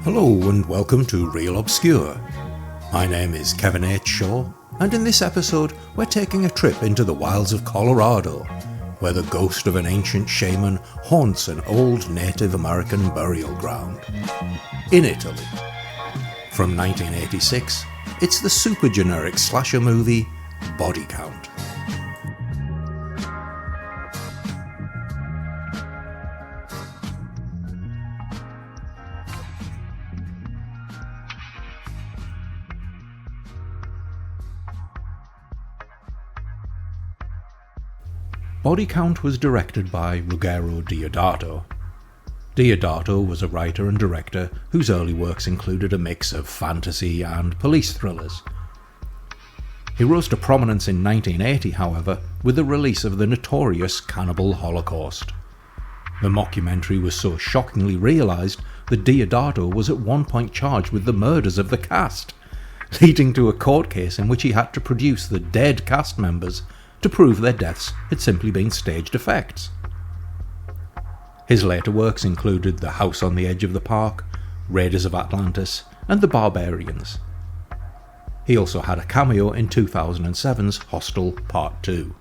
Hello and welcome to Real Obscure. My name is Kevin H. Shaw, and in this episode we're taking a trip into the wilds of Colorado, where the ghost of an ancient shaman haunts an old Native American burial ground. In Italy. From 1986, it's the super generic slasher movie Body Count. Body Count was directed by Ruggero Diadato. Deodato was a writer and director whose early works included a mix of fantasy and police thrillers. He rose to prominence in 1980, however, with the release of the notorious Cannibal Holocaust. The mockumentary was so shockingly realised that Deodato was at one point charged with the murders of the cast, leading to a court case in which he had to produce the dead cast members to prove their deaths had simply been staged effects. His later works included The House on the Edge of the Park, Raiders of Atlantis, and The Barbarians. He also had a cameo in 2007's Hostel Part 2.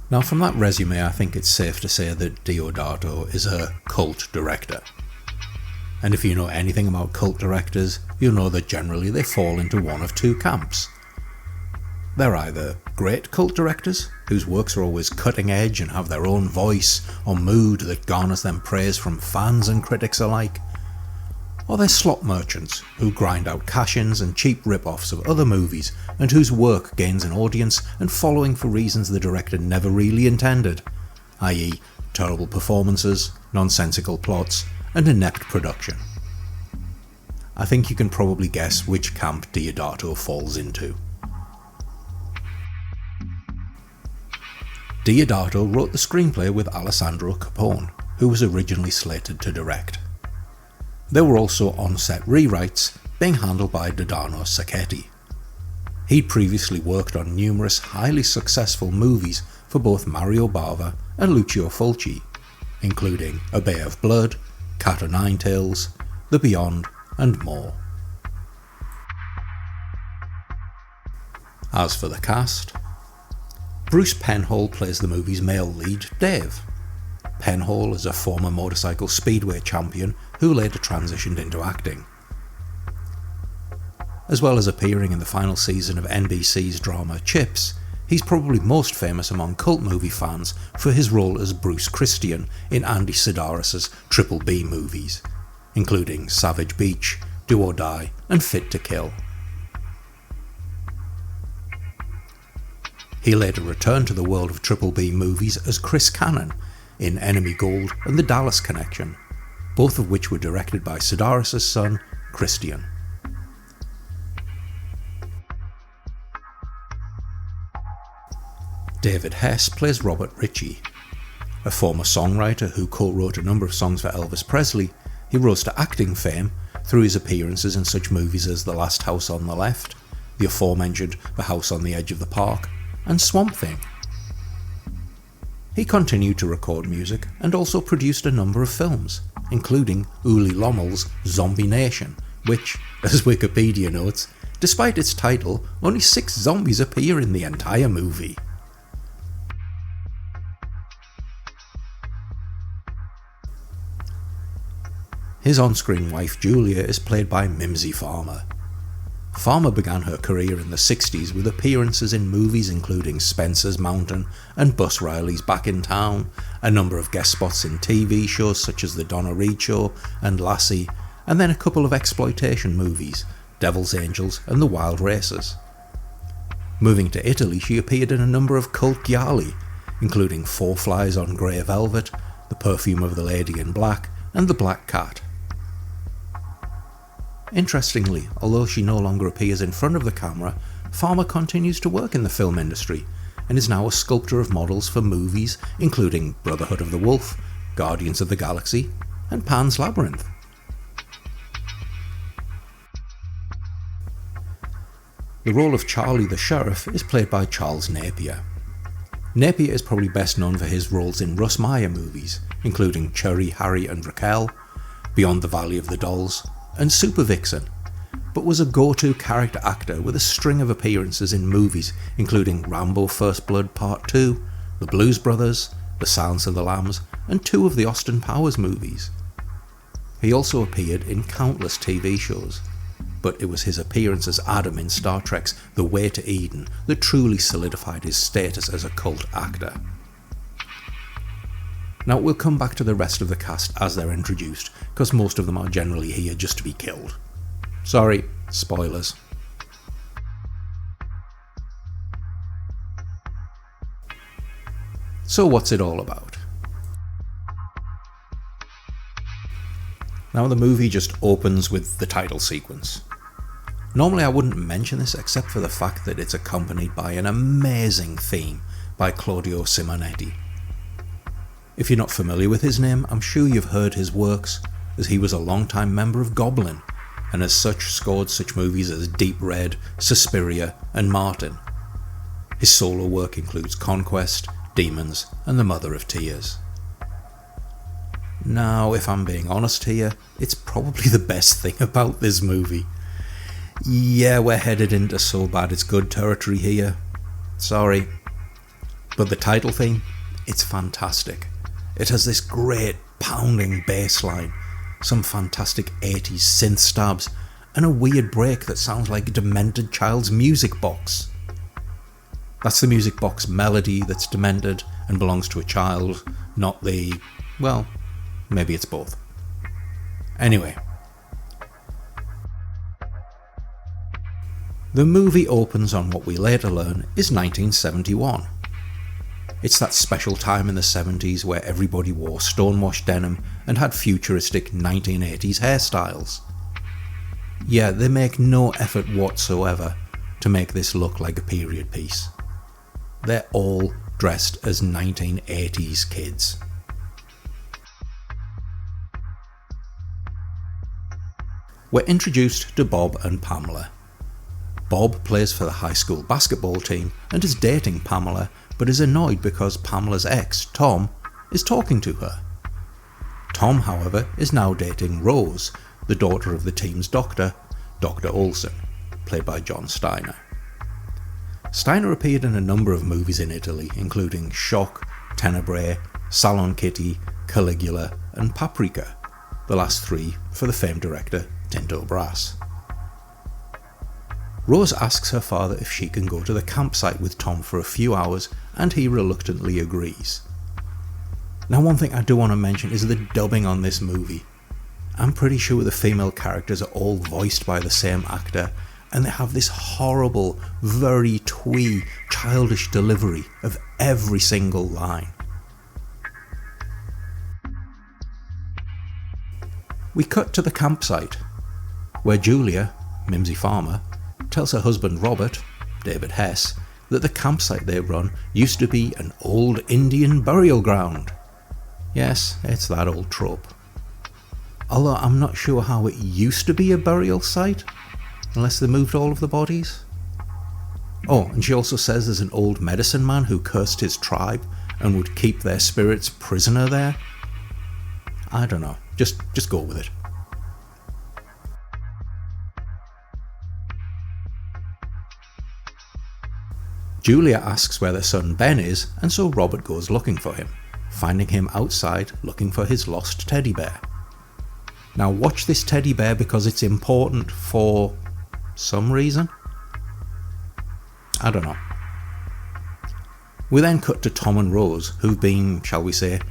Now from that resume, I think it's safe to say that Deodato is a cult director. And if you know anything about cult directors, you'll know that generally they fall into one of two camps. They're either great cult directors, whose works are always cutting edge and have their own voice or mood that garners them praise from fans and critics alike, or they're slot merchants who grind out cash-ins and cheap rip-offs of other movies and whose work gains an audience and following for reasons the director never really intended, i.e. terrible performances, nonsensical plots, and inept production. I think you can probably guess which camp Deodato falls into. Deodato wrote the screenplay with Alessandro Capone, who was originally slated to direct. There were also on-set rewrites being handled by Dodano Sacchetti. He'd previously worked on numerous highly successful movies for both Mario Bava and Lucio Fulci, including A Bay of Blood, Cat o' Nine Tails, The Beyond, and more. As for the cast, Bruce Penhall plays the movie's male lead, Dave. Penhall is a former motorcycle speedway champion who later transitioned into acting. As well as appearing in the final season of NBC's drama Chips, he's probably most famous among cult movie fans for his role as Bruce Christian in Andy Sidaris' Triple B movies, including Savage Beach, Do or Die, and Fit to Kill. He later returned to the world of Triple B movies as Chris Cannon in Enemy Gold and The Dallas Connection, both of which were directed by Sidaris' son, Christian. David Hess plays Robert Ritchie. A former songwriter who co-wrote a number of songs for Elvis Presley, he rose to acting fame through his appearances in such movies as The Last House on the Left, the aforementioned The House on the Edge of the Park, and Swamp Thing. He continued to record music and also produced a number of films, including Uli Lommel's Zombie Nation, which, as Wikipedia notes, despite its title, only 6 zombies appear in the entire movie. His on-screen wife Julia is played by Mimsy Farmer. Farmer began her career in the 60s with appearances in movies including Spencer's Mountain and Bus Riley's Back in Town, a number of guest spots in TV shows such as The Donna Reed Show and Lassie, and then a couple of exploitation movies, Devil's Angels and The Wild Racers. Moving to Italy, she appeared in a number of cult gialli, including Four Flies on Grey Velvet, The Perfume of the Lady in Black, and The Black Cat. Interestingly, although she no longer appears in front of the camera, Farmer continues to work in the film industry and is now a sculptor of models for movies including Brotherhood of the Wolf, Guardians of the Galaxy, and Pan's Labyrinth. The role of Charlie the Sheriff is played by Charles Napier. Napier is probably best known for his roles in Russ Meyer movies, including Cherry, Harry and Raquel, Beyond the Valley of the Dolls, and Super Vixen, but was a go-to character actor with a string of appearances in movies including Rambo First Blood Part 2, The Blues Brothers, The Silence of the Lambs, and 2 of the Austin Powers movies. He also appeared in countless TV shows, but it was his appearance as Adam in Star Trek's The Way to Eden that truly solidified his status as a cult actor. Now we'll come back to the rest of the cast as they're introduced, because most of them are generally here just to be killed. Sorry, spoilers. So what's it all about? Now the movie just opens with the title sequence. Normally I wouldn't mention this except for the fact that it's accompanied by an amazing theme by Claudio Simonetti. If you're not familiar with his name, I'm sure you've heard his works, as he was a long-time member of Goblin, and as such scored such movies as Deep Red, Suspiria and Martin. His solo work includes Conquest, Demons and The Mother of Tears. Now, if I'm being honest here, it's probably the best thing about this movie. Yeah, we're headed into so bad it's good territory here. Sorry. But the title theme, it's fantastic. It has this great pounding bass line, some fantastic 80s synth stabs, and a weird break that sounds like a demented child's music box. That's the music box melody that's demented and belongs to a child, not the... well, maybe it's both. Anyway. The movie opens on what we later learn is 1971. It's that special time in the 70s where everybody wore stonewashed denim and had futuristic 1980s hairstyles. Yeah, they make no effort whatsoever to make this look like a period piece. They're all dressed as 1980s kids. We're introduced to Bob and Pamela. Bob plays for the high school basketball team and is dating Pamela, but is annoyed because Pamela's ex, Tom, is talking to her. Tom, however, is now dating Rose, the daughter of the team's doctor, Dr. Olsen, played by John Steiner. Steiner appeared in a number of movies in Italy, including Shock, Tenebrae, Salon Kitty, Caligula and Paprika, the last 3 for the famed director Tinto Brass. Rose asks her father if she can go to the campsite with Tom for a few hours, and he reluctantly agrees. Now, one thing I do want to mention is the dubbing on this movie. I'm pretty sure the female characters are all voiced by the same actor, and they have this horrible, very twee, childish delivery of every single line. We cut to the campsite, where Julia, Mimsy Farmer, tells her husband Robert, David Hess, that the campsite they run used to be an old Indian burial ground. Yes, it's that old trope. Although I'm not sure how it used to be a burial site, unless they moved all of the bodies. Oh, and she also says there's an old medicine man who cursed his tribe and would keep their spirits prisoner there. I don't know, just go with it. Julia asks where their son Ben is, and so Robert goes looking for him, finding him outside looking for his lost teddy bear. Now watch this teddy bear because it's important for some reason. I don't know. We then cut to Tom and Rose, who've been, shall we say,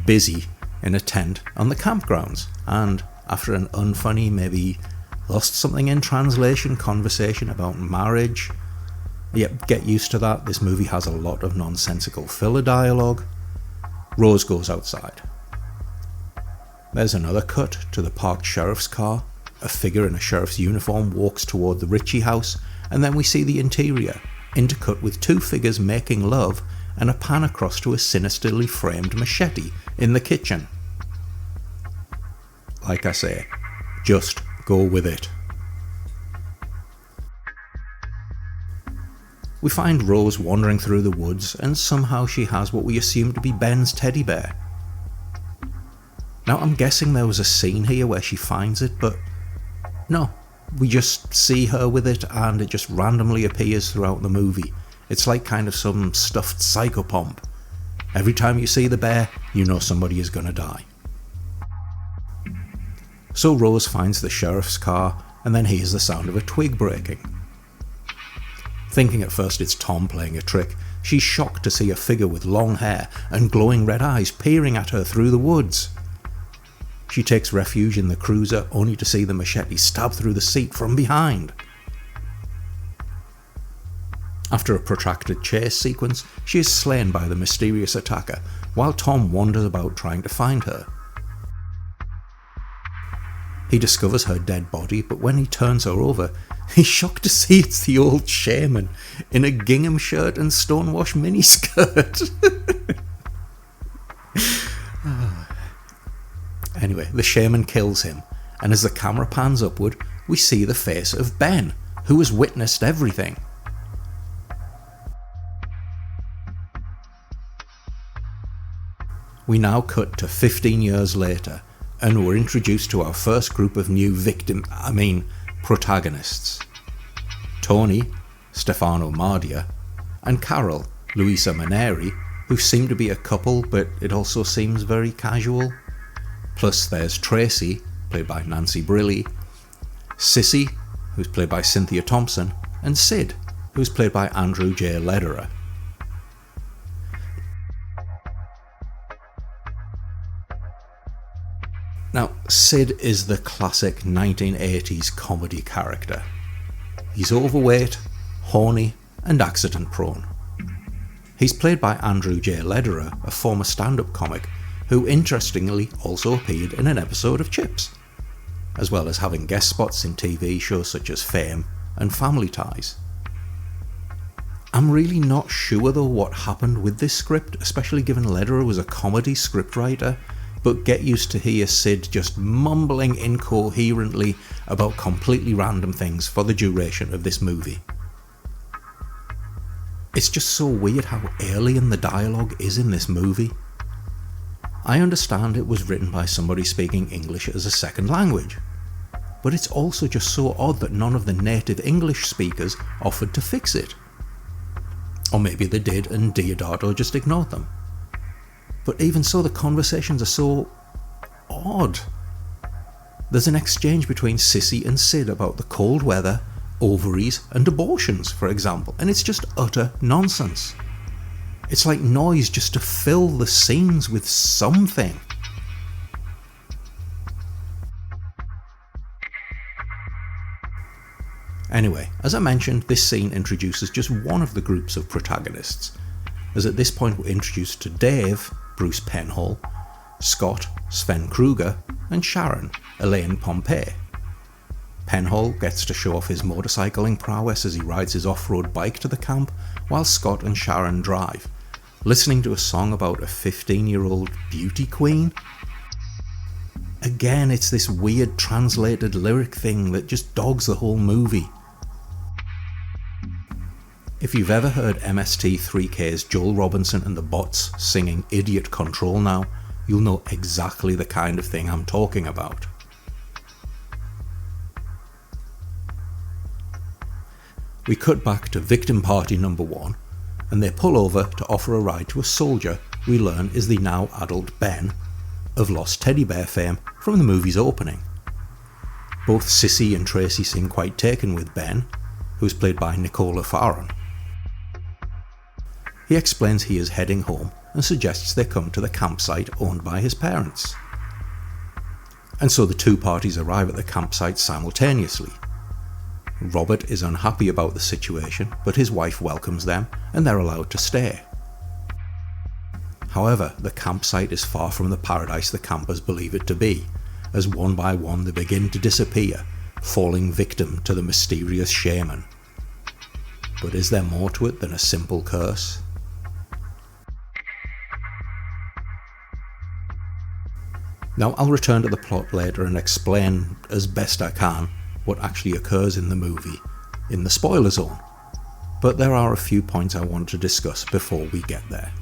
busy in a tent on the campgrounds, and after an unfunny, maybe lost something in translation conversation about marriage. Yep, get used to that, this movie has a lot of nonsensical filler dialogue. Rose goes outside. There's another cut to the parked sheriff's car. A figure in a sheriff's uniform walks toward the Ritchie house, and then we see the interior, intercut with 2 figures making love and a pan across to a sinisterly framed machete in the kitchen. Like I say, just go with it. We find Rose wandering through the woods, and somehow she has what we assume to be Ben's teddy bear. Now I'm guessing there was a scene here where she finds it, but no. We just see her with it and it just randomly appears throughout the movie. It's like kind of some stuffed psychopomp. Every time you see the bear, you know somebody is going to die. So Rose finds the sheriff's car and then hears the sound of a twig breaking. Thinking at first it's Tom playing a trick, she's shocked to see a figure with long hair and glowing red eyes peering at her through the woods. She takes refuge in the cruiser only to see the machete stab through the seat from behind. After a protracted chase sequence, she is slain by the mysterious attacker, while Tom wanders about trying to find her. He discovers her dead body, but when he turns her over, he's shocked to see it's the old shaman in a gingham shirt and stonewash miniskirt. Anyway, the shaman kills him, and as the camera pans upward, we see the face of Ben, who has witnessed everything. We now cut to 15 years later, and we're introduced to our first group of new protagonists. Tony, Stefano Mardia, and Carol, Luisa Maneri, who seem to be a couple, but it also seems very casual. Plus there's Tracy, played by Nancy Briley, Sissy, who's played by Cynthia Thompson, and Sid, who's played by Andrew J. Lederer. Now, Sid is the classic 1980s comedy character. He's overweight, horny, and accident-prone. He's played by Andrew J. Lederer, a former stand-up comic, who interestingly also appeared in an episode of Chips, as well as having guest spots in TV shows such as Fame and Family Ties. I'm really not sure though what happened with this script, especially given Lederer was a comedy scriptwriter, but get used to hear Sid just mumbling incoherently about completely random things for the duration of this movie. It's just so weird how alien the dialogue is in this movie. I understand it was written by somebody speaking English as a second language, but it's also just so odd that none of the native English speakers offered to fix it. Or maybe they did and Deodato just ignored them. But even so, the conversations are so odd. There's an exchange between Sissy and Sid about the cold weather, ovaries and abortions, for example, and it's just utter nonsense. It's like noise just to fill the scenes with something. Anyway, as I mentioned, this scene introduces just one of the groups of protagonists, as at this point we're introduced to Dave, Bruce Penhall, Scott, Sven Kruger, and Sharon, Elaine Pompey. Penhall gets to show off his motorcycling prowess as he rides his off-road bike to the camp, while Scott and Sharon drive, listening to a song about a 15-year-old beauty queen. Again, it's this weird translated lyric thing that just dogs the whole movie. If you've ever heard MST3K's Joel Robinson and the Bots singing Idiot Control Now, you'll know exactly the kind of thing I'm talking about. We cut back to victim party number 1, and they pull over to offer a ride to a soldier we learn is the now adult Ben, of Lost Teddy Bear fame from the movie's opening. Both Sissy and Tracy seem quite taken with Ben, who's played by Nicola Farron. He explains he is heading home and suggests they come to the campsite owned by his parents. And so the two parties arrive at the campsite simultaneously. Robert is unhappy about the situation, but his wife welcomes them and they're allowed to stay. However, the campsite is far from the paradise the campers believe it to be, as one by one they begin to disappear, falling victim to the mysterious shaman. But is there more to it than a simple curse? Now, I'll return to the plot later and explain as best I can what actually occurs in the movie in the spoiler zone, but there are a few points I want to discuss before we get there.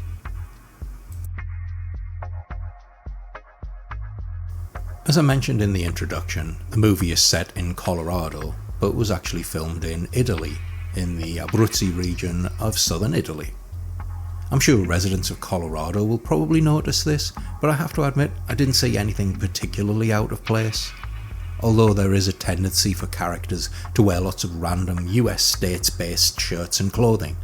As I mentioned in the introduction, the movie is set in Colorado, but was actually filmed in Italy, in the Abruzzi region of southern Italy. I'm sure residents of Colorado will probably notice this, but I have to admit I didn't see anything particularly out of place. Although there is a tendency for characters to wear lots of random US states-based shirts and clothing,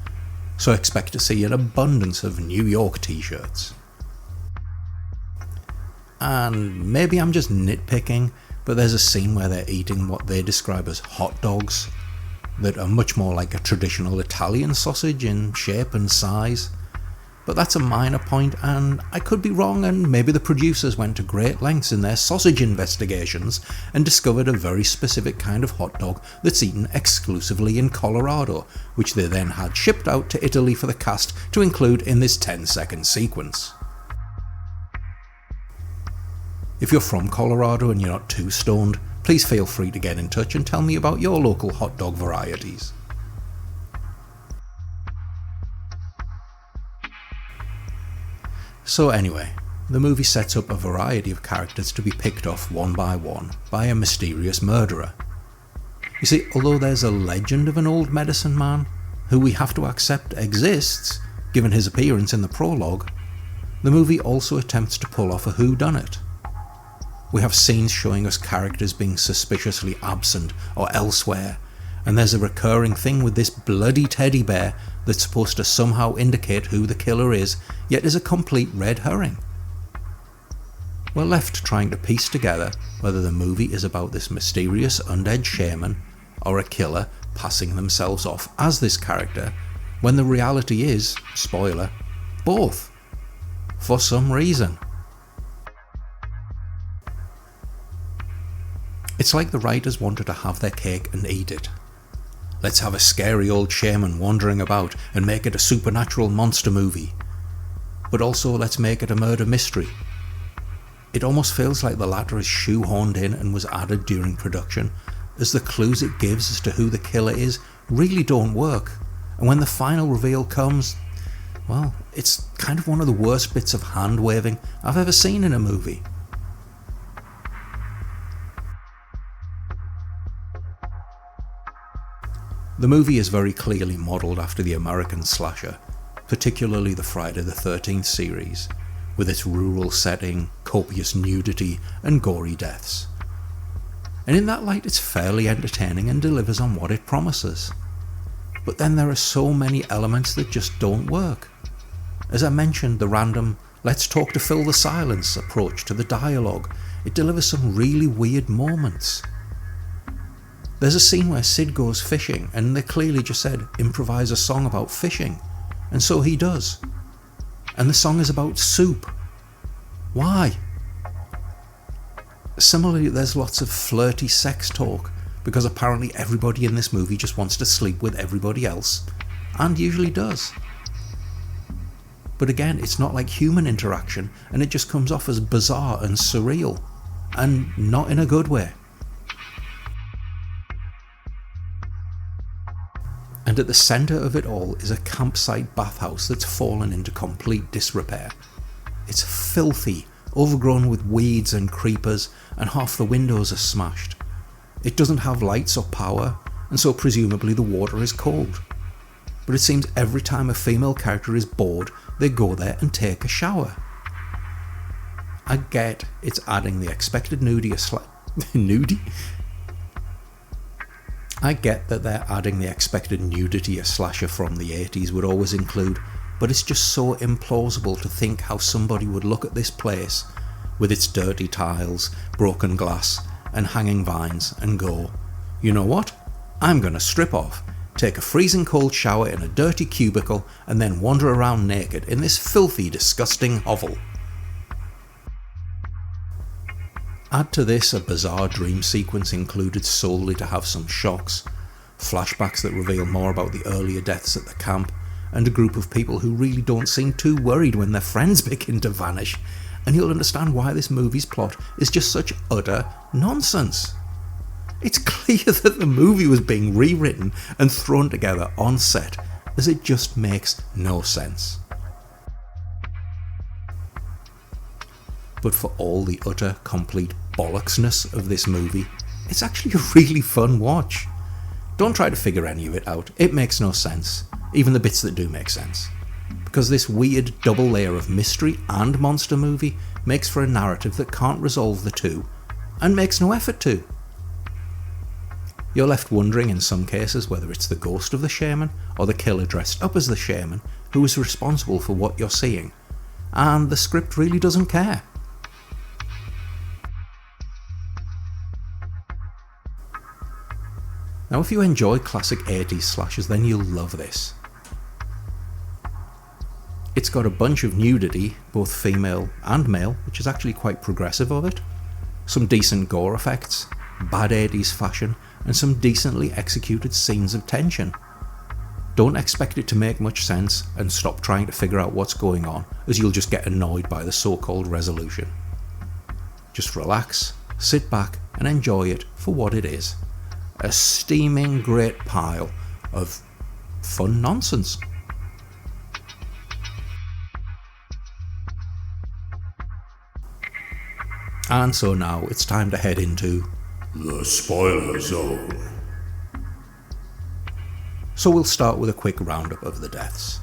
so I expect to see an abundance of New York t-shirts. And maybe I'm just nitpicking, but there's a scene where they're eating what they describe as hot dogs, that are much more like a traditional Italian sausage in shape and size. But that's a minor point, and I could be wrong, and maybe the producers went to great lengths in their sausage investigations and discovered a very specific kind of hot dog that's eaten exclusively in Colorado, which they then had shipped out to Italy for the cast to include in this 10-second sequence. If you're from Colorado and you're not too stoned, please feel free to get in touch and tell me about your local hot dog varieties. So anyway, the movie sets up a variety of characters to be picked off one by a mysterious murderer. You see, although there's a legend of an old medicine man, who we have to accept exists, given his appearance in the prologue, the movie also attempts to pull off a whodunit. We have scenes showing us characters being suspiciously absent or elsewhere, and there's a recurring thing with this bloody teddy bear that's supposed to somehow indicate who the killer is, yet is a complete red herring. We're left trying to piece together whether the movie is about this mysterious undead shaman or a killer passing themselves off as this character, when the reality is, spoiler, both, for some reason. It's like the writers wanted to have their cake and eat it. Let's have a scary old shaman wandering about and make it a supernatural monster movie. But also let's make it a murder mystery. It almost feels like the latter is shoehorned in and was added during production, as the clues it gives as to who the killer is really don't work. And when the final reveal comes, well, it's kind of one of the worst bits of hand-waving I've ever seen in a movie. The movie is very clearly modelled after the American slasher, particularly the Friday the 13th series, with its rural setting, copious nudity and gory deaths. And in that light it's fairly entertaining and delivers on what it promises. But then there are so many elements that just don't work. As I mentioned, the random "let's talk to fill the silence" approach to the dialogue, it delivers some really weird moments. There's a scene where Sid goes fishing and they clearly just said, improvise a song about fishing, and so he does. And the song is about soup. Why? Similarly, there's lots of flirty sex talk, because apparently everybody in this movie just wants to sleep with everybody else, and usually does. But again, it's not like human interaction, and it just comes off as bizarre and surreal, and not in a good way. And at the centre of it all is a campsite bathhouse that's fallen into complete disrepair. It's filthy, overgrown with weeds and creepers, and half the windows are smashed. It doesn't have lights or power, and so presumably the water is cold. But it seems every time a female character is bored, they go there and take a shower. I get it's adding the expected nudity I get that they're adding the expected nudity a slasher from the 80s would always include, but it's just so implausible to think how somebody would look at this place, with its dirty tiles, broken glass, and hanging vines, and go, you know what? I'm gonna strip off, take a freezing cold shower in a dirty cubicle, and then wander around naked in this filthy, disgusting hovel. Add to this a bizarre dream sequence included solely to have some shocks, flashbacks that reveal more about the earlier deaths at the camp, and a group of people who really don't seem too worried when their friends begin to vanish, and you'll understand why this movie's plot is just such utter nonsense. It's clear that the movie was being rewritten and thrown together on set, as it just makes no sense. but for all the utter, complete bollocksness of this movie, it's actually a really fun watch. Don't try to figure any of it out, it makes no sense, even the bits that do make sense. Because this weird double layer of mystery and monster movie makes for a narrative that can't resolve the two, and makes no effort to. You're left wondering in some cases whether it's the ghost of the shaman or the killer dressed up as the shaman who is responsible for what you're seeing, and the script really doesn't care. Now if you enjoy classic 80s slashers, then you'll love this. It's got a bunch of nudity, both female and male, which is actually quite progressive of it, some decent gore effects, bad 80s fashion, and some decently executed scenes of tension. Don't expect it to make much sense, and stop trying to figure out what's going on, as you'll just get annoyed by the so-called resolution. Just relax, sit back, and enjoy it for what it is. A steaming great pile of fun nonsense. And so now it's time to head into the spoiler zone. So we'll start with a quick roundup of the deaths.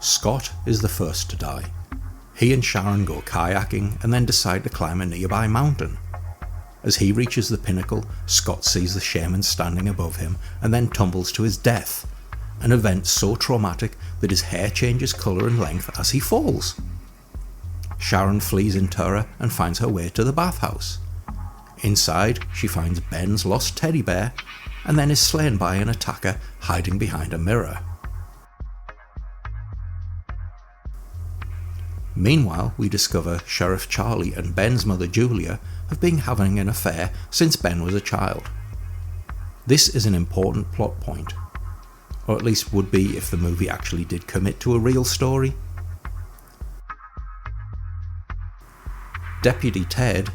Scott is the first to die. He and Sharon go kayaking and then decide to climb a nearby mountain. As he reaches the pinnacle, Scott sees the shaman standing above him and then tumbles to his death, an event so traumatic that his hair changes colour and length as he falls. Sharon flees in terror and finds her way to the bathhouse. Inside, she finds Ben's lost teddy bear, and then is slain by an attacker hiding behind a mirror. Meanwhile, we discover Sheriff Charlie and Ben's mother Julia have been having an affair since Ben was a child. This is an important plot point, or at least would be if the movie actually did commit to a real story. Deputy Ted,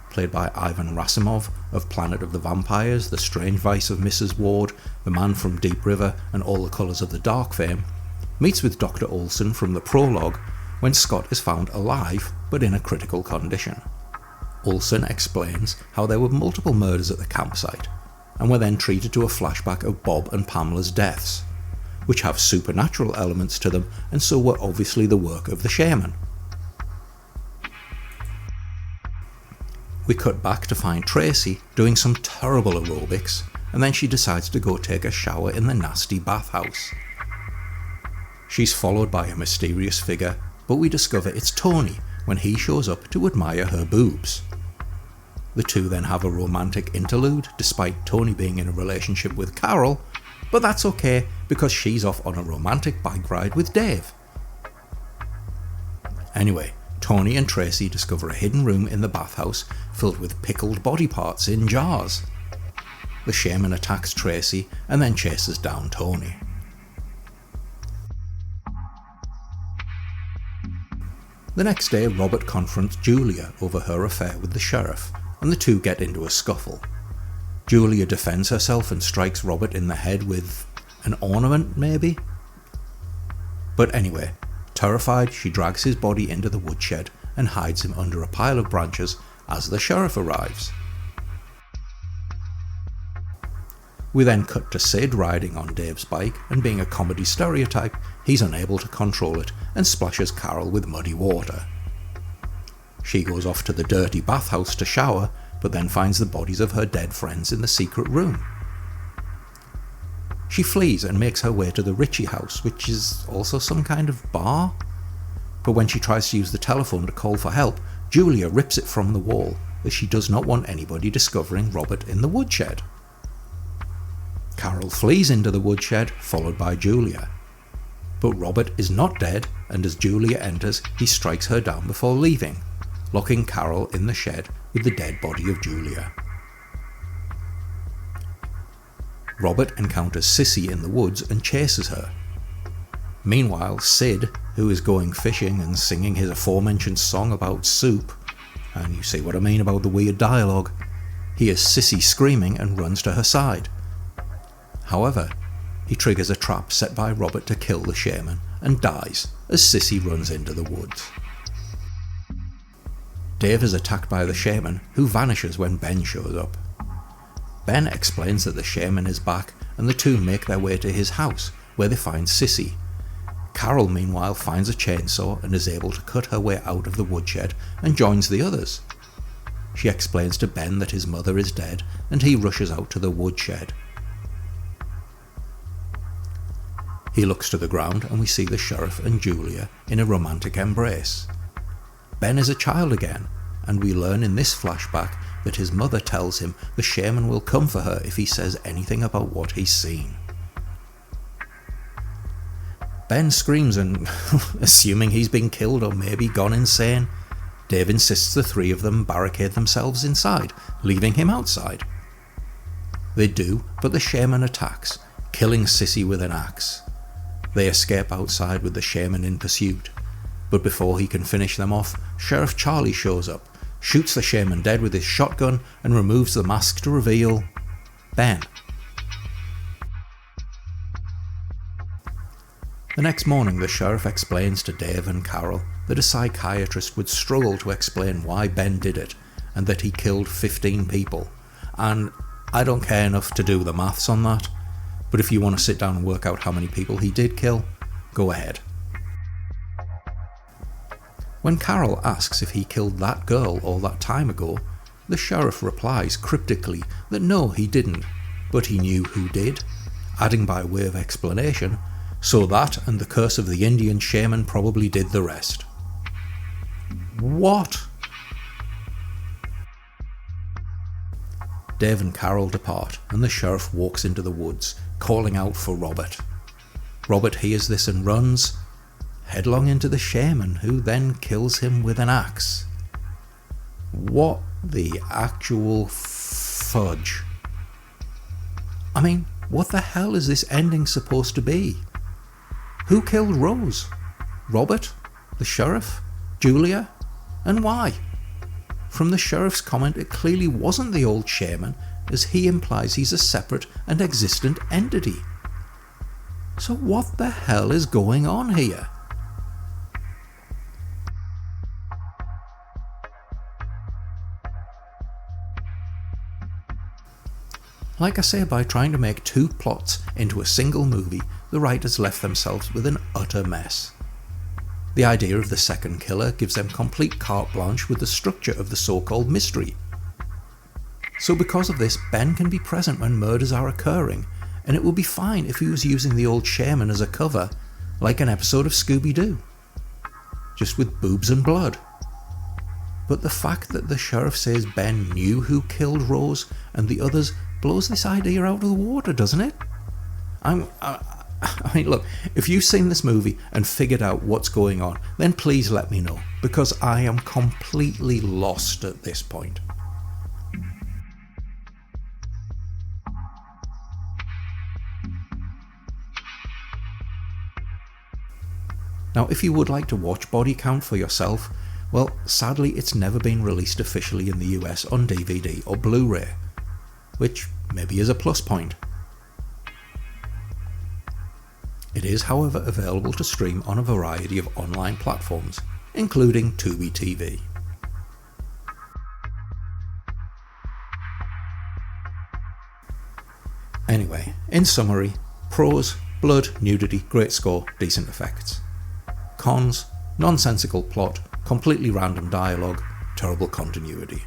played by Ivan Rasimov of Planet of the Vampires, The Strange Vice of Mrs. Ward, The Man from Deep River and All the Colours of the Dark fame, meets with Dr. Olson from the prologue when Scott is found alive but in a critical condition. Olson explains how there were multiple murders at the campsite and were then treated to a flashback of Bob and Pamela's deaths, which have supernatural elements to them and so were obviously the work of the shaman. We cut back to find Tracy doing some terrible aerobics, and then she decides to go take a shower in the nasty bathhouse. She's followed by a mysterious figure, but we discover it's Tony when he shows up to admire her boobs. The two then have a romantic interlude, despite Tony being in a relationship with Carol, but that's okay because she's off on a romantic bike ride with Dave. Anyway, Tony and Tracy discover a hidden room in the bathhouse filled with pickled body parts in jars. The shaman attacks Tracy and then chases down Tony. The next day, Robert confronts Julia over her affair with the sheriff, and the two get into a scuffle. Julia defends herself and strikes Robert in the head with an ornament, maybe? But anyway, terrified, she drags his body into the woodshed and hides him under a pile of branches as the sheriff arrives. We then cut to Sid riding on Dave's bike, and being a comedy stereotype, he's unable to control it and splashes Carol with muddy water. She goes off to the dirty bathhouse to shower, but then finds the bodies of her dead friends in the secret room. She flees and makes her way to the Ritchie house, which is also some kind of bar. But when she tries to use the telephone to call for help, Julia rips it from the wall, as she does not want anybody discovering Robert in the woodshed. Carol flees into the woodshed, followed by Julia. But Robert is not dead, and as Julia enters, he strikes her down before leaving, locking Carol in the shed with the dead body of Julia. Robert encounters Sissy in the woods and chases her. Meanwhile, Sid, who is going fishing and singing his aforementioned song about soup, and you see what I mean about the weird dialogue, hears Sissy screaming and runs to her side. However, he triggers a trap set by Robert to kill the shaman and dies as Sissy runs into the woods. Dave is attacked by the shaman, who vanishes when Ben shows up. Ben explains that the shaman is back, and the two make their way to his house, where they find Sissy. Carol meanwhile finds a chainsaw and is able to cut her way out of the woodshed and joins the others. She explains to Ben that his mother is dead, and he rushes out to the woodshed. He looks to the ground and we see the sheriff and Julia in a romantic embrace. Ben is a child again, and we learn in this flashback that his mother tells him the shaman will come for her if he says anything about what he's seen. Ben screams and, assuming he's been killed or maybe gone insane, Dave insists the three of them barricade themselves inside, leaving him outside. They do, but the shaman attacks, killing Sissy with an axe. They escape outside with the shaman in pursuit, but before he can finish them off, Sheriff Charlie shows up, shoots the shaman dead with his shotgun, and removes the mask to reveal Ben. The next morning, the sheriff explains to Dave and Carol that a psychiatrist would struggle to explain why Ben did it, and that he killed 15 people. And I don't care enough to do the maths on that, but if you want to sit down and work out how many people he did kill, go ahead. When Carol asks if he killed that girl all that time ago, the sheriff replies cryptically that no, he didn't, but he knew who did, adding by way of explanation, so that and the curse of the Indian shaman probably did the rest. What? Dave and Carol depart, and the sheriff walks into the woods, calling out for Robert. Robert hears this and runs headlong into the shaman, who then kills him with an axe. What the actual fudge? I mean, what the hell is this ending supposed to be? Who killed Rose? Robert? The sheriff? Julia? And why? From the sheriff's comment, it clearly wasn't the old shaman, as he implies he's a separate and existent entity. So what the hell is going on here? Like I say, by trying to make two plots into a single movie, the writers left themselves with an utter mess. The idea of the second killer gives them complete carte blanche with the structure of the so-called mystery. So because of this, Ben can be present when murders are occurring, and it will be fine if he was using the old shaman as a cover, like an episode of Scooby-Doo. Just with boobs and blood. But the fact that the sheriff says Ben knew who killed Rose and the others blows this idea out of the water, doesn't it? I mean, look, if you've seen this movie and figured out what's going on, then please let me know, because I am completely lost at this point. Now, if you would like to watch Body Count for yourself, well, sadly it's never been released officially in the US on DVD or Blu-ray, which maybe is a plus point. It is, however, available to stream on a variety of online platforms, including Tubi TV. Anyway, in summary, pros, blood, nudity, great score, decent effects. Cons, nonsensical plot, completely random dialogue, terrible continuity.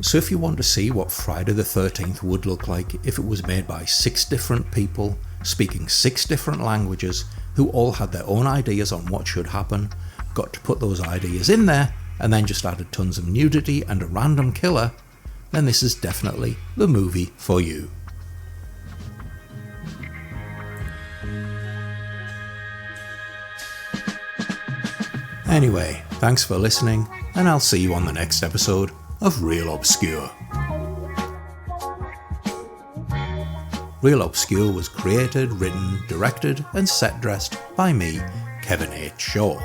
So if you want to see what Friday the 13th would look like if it was made by 6 different people, speaking 6 different languages, who all had their own ideas on what should happen, got to put those ideas in there, and then just added tons of nudity and a random killer, then this is definitely the movie for you. Anyway, thanks for listening, and I'll see you on the next episode of Real Obscure. Real Obscure was created, written, directed and set dressed by me, Kevin H. Shaw.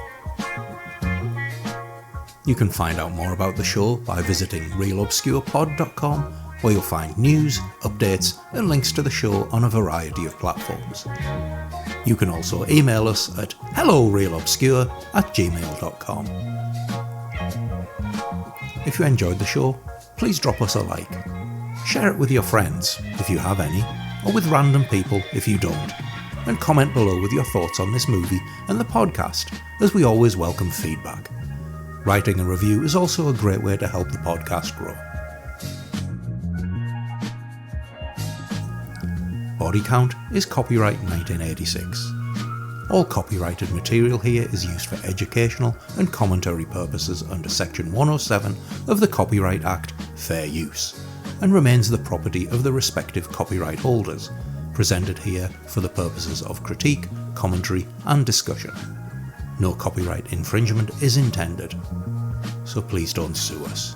You can find out more about the show by visiting realobscurepod.com, where you'll find news, updates and links to the show on a variety of platforms. You can also email us at hellorealobscure@gmail.com. If you enjoyed the show, please drop us a like. Share it with your friends, if you have any, or with random people if you don't, and comment below with your thoughts on this movie and the podcast, as we always welcome feedback. Writing a review is also a great way to help the podcast grow. Body Count is copyright 1986. All copyrighted material here is used for educational and commentary purposes under Section 107 of the Copyright Act, Fair Use, and remains the property of the respective copyright holders, presented here for the purposes of critique, commentary and discussion. No copyright infringement is intended, so please don't sue us.